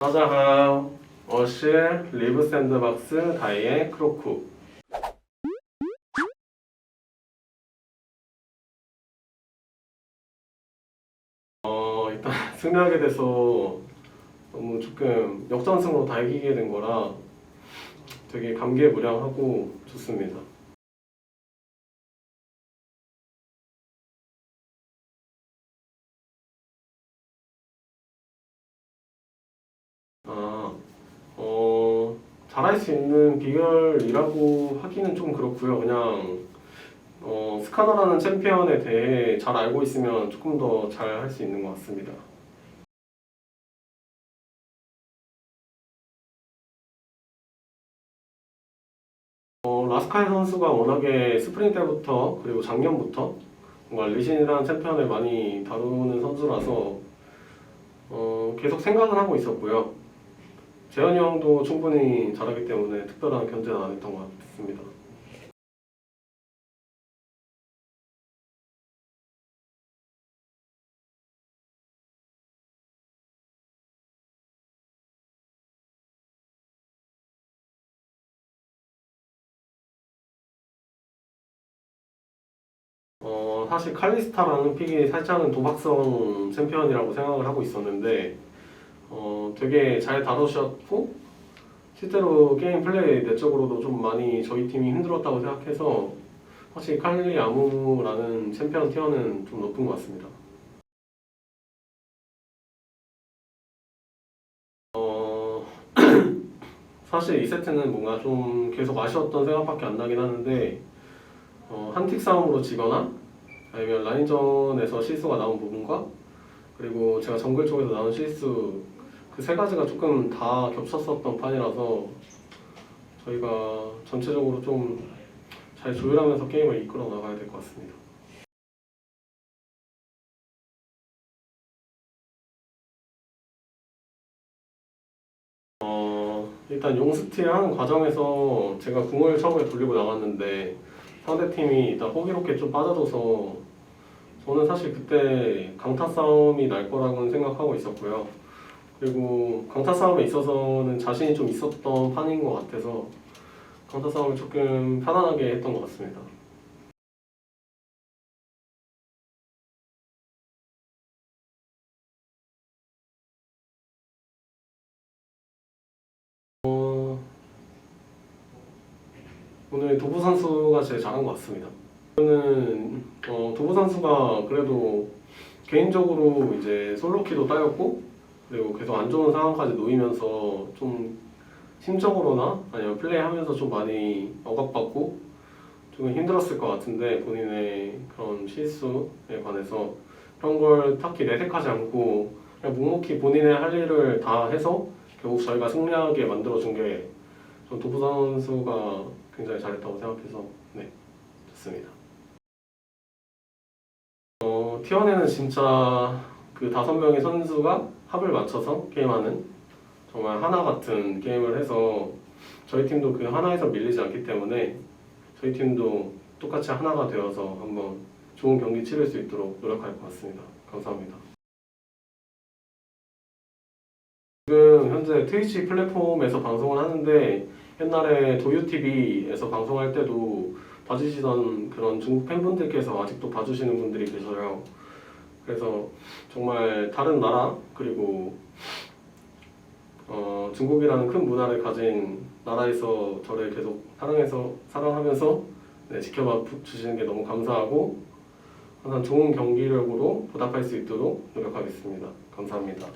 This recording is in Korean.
大家好，我是 리브 샌드박스 다이의 크로쿠. 일단 승리하게 돼서 너무 조금 역전승으로 다 이기게 된 거라 되게 감개무량하고 좋습니다. 아, 잘할 수 있는 비결이라고 하기는 좀 그렇고요. 그냥 스카너라는 챔피언에 대해 잘 알고 있으면 조금 더 잘 할 수 있는 것 같습니다. 라스칼 선수가 워낙에 스프링 때부터 그리고 작년부터 뭔가 리신이라는 챔피언을 많이 다루는 선수라서 계속 생각을 하고 있었고요. 재현이 형도 충분히 잘하기 때문에 특별한 견제는 안 했던 것 같습니다. 사실 칼리스타라는 픽이 살짝은 도박성 챔피언이라고 생각을 하고 있었는데 되게 잘 다루셨고 실제로 게임 플레이 내적으로도 좀 많이 저희 팀이 힘들었다고 생각해서 확실히 칼리 아무라는 챔피언 티어는 좀 높은 것 같습니다. 어, 사실 이 세트는 뭔가 좀 계속 아쉬웠던 생각밖에 안 나긴 하는데 한틱 싸움으로 지거나 아니면 라인전에서 실수가 나온 부분과 그리고 제가 정글 쪽에서 나온 실수 그 세 가지가 조금 다 겹쳤었던 판이라서 저희가 전체적으로 좀 잘 조율하면서 게임을 이끌어 나가야 될 것 같습니다. 일단 용스틸 하는 과정에서 제가 궁을 처음에 돌리고 나갔는데 상대팀이 일단 호기롭게 좀 빠져줘서 저는 사실 그때 강타 싸움이 날 거라고는 생각하고 있었고요. 그리고 강타 싸움에 있어서는 자신이 좀 있었던 판인 것 같아서 강타 싸움을 조금 편안하게 했던 것 같습니다. 오늘 도부 선수가 제일 잘한 것 같습니다. 저는 도부 선수가 그래도 개인적으로 이제 솔로키도 따였고 그리고 계속 안 좋은 상황까지 놓이면서 좀 심적으로나 아니면 플레이하면서 좀 많이 억압받고 조금 힘들었을 것 같은데 본인의 그런 실수에 관해서 그런 걸 딱히 내색하지 않고 그냥 묵묵히 본인의 할 일을 다 해서 결국 저희가 승리하게 만들어준 게 전 도부 선수가 굉장히 잘했다고 생각해서 네, 좋습니다. T1에는 진짜 그 5명의 선수가 합을 맞춰서 게임하는 정말 하나 같은 게임을 해서 저희 팀도 그 하나에서 밀리지 않기 때문에 저희 팀도 똑같이 하나가 되어서 한번 좋은 경기 치를 수 있도록 노력할 것 같습니다. 감사합니다. 지금 현재 트위치 플랫폼에서 방송을 하는데 옛날에 도유TV에서 방송할 때도 봐주시던 그런 중국 팬분들께서 아직도 봐주시는 분들이 계셔요. 그래서 정말 다른 나라 그리고 중국이라는 큰 문화를 가진 나라에서 저를 계속 사랑하면서 네, 지켜봐 주시는 게 너무 감사하고 항상 좋은 경기력으로 보답할 수 있도록 노력하겠습니다. 감사합니다.